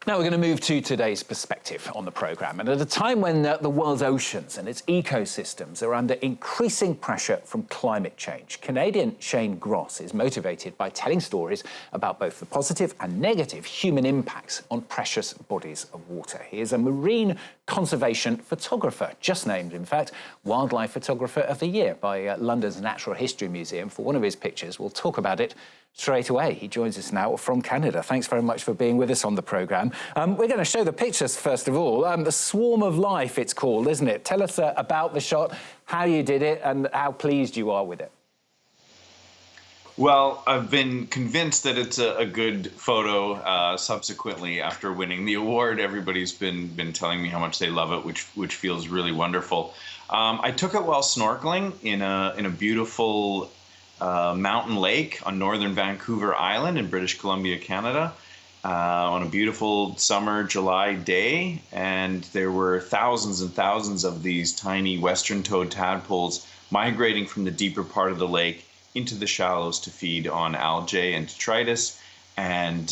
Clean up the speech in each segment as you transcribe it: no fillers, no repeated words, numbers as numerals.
Now we're going to move to today's perspective on the programme. And at a time when the world's oceans and its ecosystems are under increasing pressure from climate change, Canadian Shane Gross is motivated by telling stories about both the positive and negative human impacts on precious bodies of water. He is a marine conservation photographer, just named, in fact, Wildlife Photographer of the Year by London's Natural History Museum for one of his pictures. We'll talk about it straight away. He joins us now from Canada. Thanks very much for being with us on the programme. We're going to show the pictures, first of all. The Swarm of Life, it's called, isn't it? Tell us about the shot, how you did it, and how pleased you are with it. Well, I've been convinced that it's a good photo subsequently after winning the award. Everybody's been telling me how much they love it, which feels really wonderful. I took it while snorkeling in a beautiful mountain lake on northern Vancouver Island in British Columbia, Canada, on a beautiful summer July day. And there were thousands and thousands of these tiny western toed tadpoles migrating from the deeper part of the lake into the shallows to feed on algae and detritus. And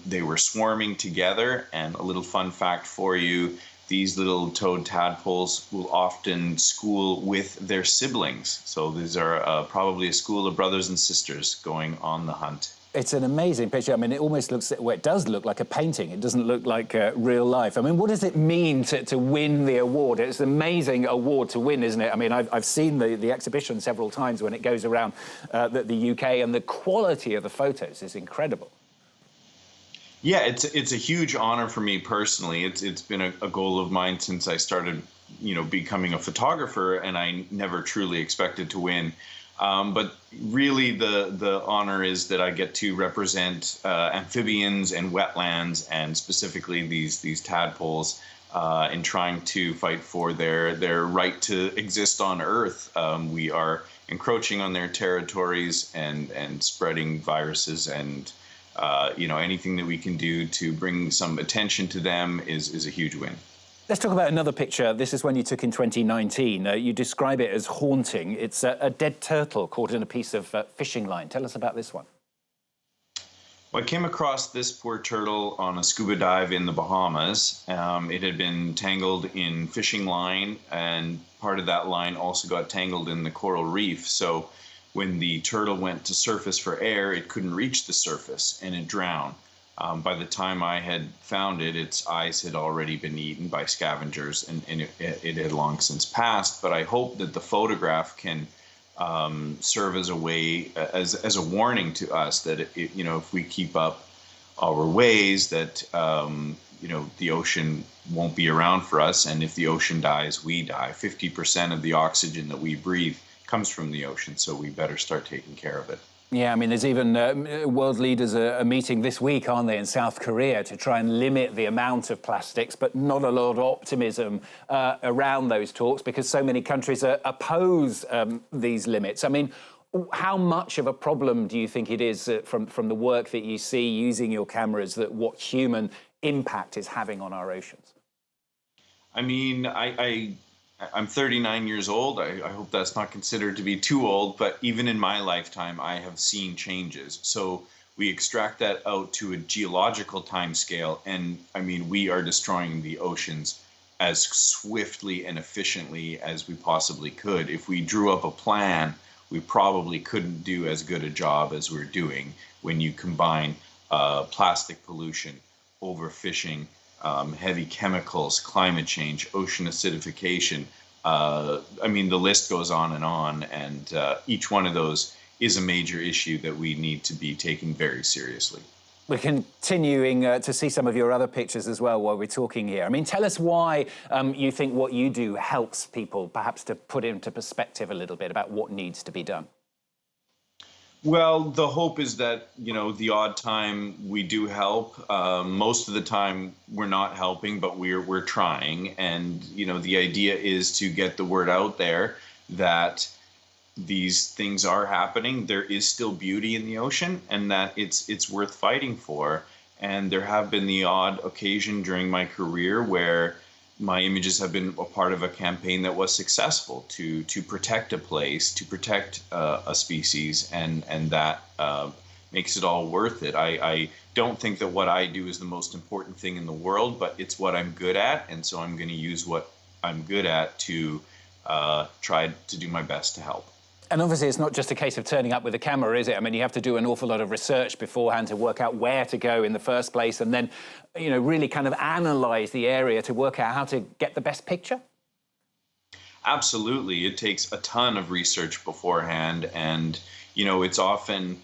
they were swarming together. And a little fun fact for you, these little toad tadpoles will often school with their siblings. So these are probably a school of brothers and sisters going on the hunt. It's an amazing picture. I mean, it almost looks, well, it does look like a painting. It doesn't look like real life. I mean, what does it mean to win the award? It's an amazing award to win, isn't it? I mean, I've seen the exhibition several times when it goes around the UK, and the quality of the photos is incredible. Yeah, it's a huge honor for me personally. It's been a goal of mine since I started, becoming a photographer, and I never truly expected to win. But really, the honor is that I get to represent amphibians and wetlands, and specifically these tadpoles, in trying to fight for their right to exist on Earth. We are encroaching on their territories and spreading viruses and anything that we can do to bring some attention to them is a huge win. Let's talk about another picture. This is one you took in 2019. You describe it as haunting. It's a dead turtle caught in a piece of fishing line. Tell us about this one. Well, I came across this poor turtle on a scuba dive in the Bahamas. It had been tangled in fishing line, and part of that line also got tangled in the coral reef. So when the turtle went to surface for air, it couldn't reach the surface and it drowned. By the time I had found it, its eyes had already been eaten by scavengers, and it had long since passed. But I hope that the photograph can serve as a way, as a warning to us that if we keep up our ways, that the ocean won't be around for us, and if the ocean dies, we die. 50% of the oxygen that we breathe comes from the ocean, so we better start taking care of it. Yeah, I mean, there's even world leaders are meeting this week, aren't they, in South Korea to try and limit the amount of plastics, but not a lot of optimism around those talks because so many countries oppose these limits. I mean, how much of a problem do you think it is from the work that you see using your cameras, that what human impact is having on our oceans? I mean, I'm 39 years old. I hope that's not considered to be too old, but even in my lifetime, I have seen changes. So we extract that out to a geological time scale, and I mean, we are destroying the oceans as swiftly and efficiently as we possibly could. If we drew up a plan, we probably couldn't do as good a job as we're doing when you combine plastic pollution, overfishing, heavy chemicals, climate change, ocean acidification. I mean, the list goes on, and each one of those is a major issue that we need to be taking very seriously. We're continuing to see some of your other pictures as well while we're talking here. I mean, tell us why you think what you do helps people, perhaps to put into perspective a little bit about what needs to be done. Well, the hope is that, the odd time we do help. Most of the time we're not helping, but we're trying. And, the idea is to get the word out there that these things are happening. There is still beauty in the ocean, and that it's worth fighting for. And there have been the odd occasion during my career where my images have been a part of a campaign that was successful to protect a place, to protect a species, and that makes it all worth it. I don't think that what I do is the most important thing in the world, but it's what I'm good at, and so I'm going to use what I'm good at to try to do my best to help. And obviously, it's not just a case of turning up with a camera, is it? I mean, you have to do an awful lot of research beforehand to work out where to go in the first place, and then, you know, really kind of analyse the area to work out how to get the best picture. Absolutely. It takes a ton of research beforehand, and, you know, it's often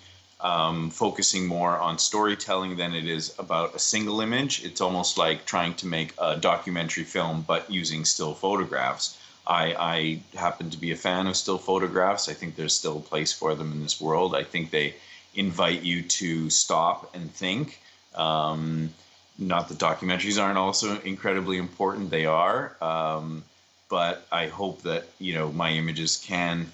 focusing more on storytelling than it is about a single image. It's almost like trying to make a documentary film, but using still photographs. I happen to be a fan of still photographs. I think there's still a place for them in this world. I think they invite you to stop and think. Not that documentaries aren't also incredibly important. They are. But I hope that, you know, my images can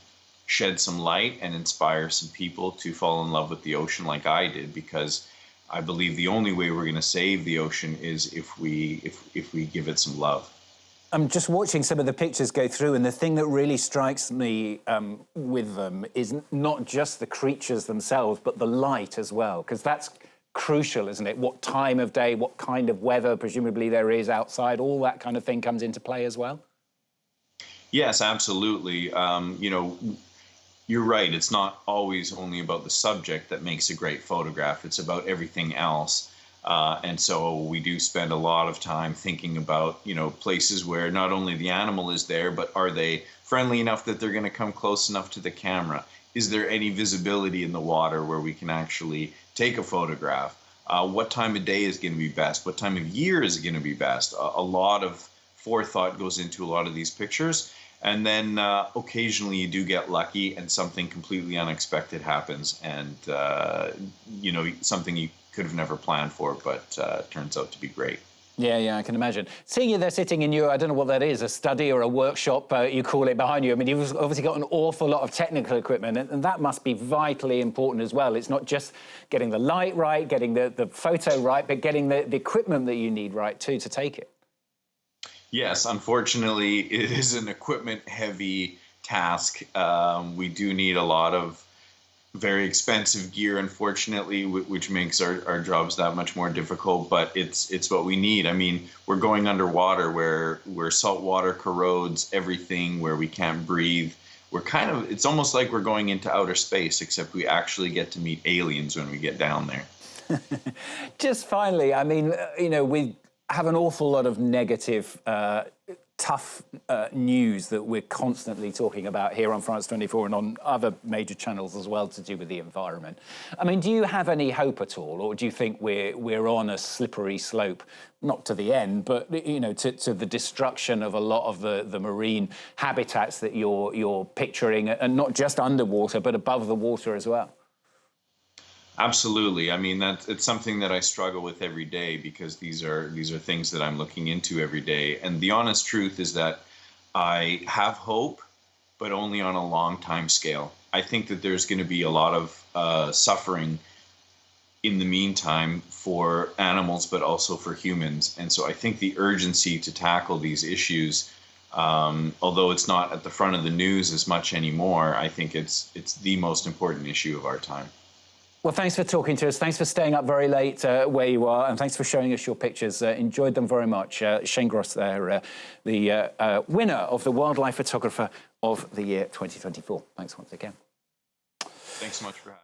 shed some light and inspire some people to fall in love with the ocean like I did, because I believe the only way we're going to save the ocean is if we give it some love. I'm just watching some of the pictures go through, and the thing that really strikes me with them is not just the creatures themselves, but the light as well, because that's crucial, isn't it? What time of day, what kind of weather presumably there is outside, all that kind of thing comes into play as well. Yes, absolutely. You know, you're right. It's not always only about the subject that makes a great photograph. It's about everything else. And so we do spend a lot of time thinking about, you know, places where not only the animal is there, but are they friendly enough that they're going to come close enough to the camera? Is there any visibility in the water where we can actually take a photograph? What time of day is going to be best? What time of year is going to be best? A lot of forethought goes into a lot of these pictures. And then occasionally you do get lucky and something completely unexpected happens, and, you know, something you could have never planned for, but turns out to be great. Yeah, I can imagine. Seeing you there sitting in your, I don't know what that is, a study or a workshop, you call it, behind you. I mean, you've obviously got an awful lot of technical equipment, and that must be vitally important as well. It's not just getting the light right, getting the photo right, but getting the equipment that you need right, too, to take it. Yes, unfortunately, it is an equipment-heavy task. We do need a lot of very expensive gear, unfortunately, which makes our jobs that much more difficult. But it's what we need. I mean, we're going underwater where salt water corrodes everything, where we can't breathe. It's almost like we're going into outer space, except we actually get to meet aliens when we get down there. Just finally, I mean, you know, we have an awful lot of negative, tough news that we're constantly talking about here on France 24 and on other major channels as well to do with the environment. I mean, do you have any hope at all, or do you think we're on a slippery slope, not to the end, but, you know, to the destruction of a lot of the marine habitats that you're picturing, and not just underwater, but above the water as well? Absolutely. I mean, it's something that I struggle with every day, because these are things that I'm looking into every day. And the honest truth is that I have hope, but only on a long time scale. I think that there's going to be a lot of suffering in the meantime for animals, but also for humans. And so I think the urgency to tackle these issues, although it's not at the front of the news as much anymore, I think it's the most important issue of our time. Well, thanks for talking to us. Thanks for staying up very late where you are, and thanks for showing us your pictures. Enjoyed them very much. Shane Gross there, the winner of the Wildlife Photographer of the Year 2024. Thanks once again. Thanks so much for having me.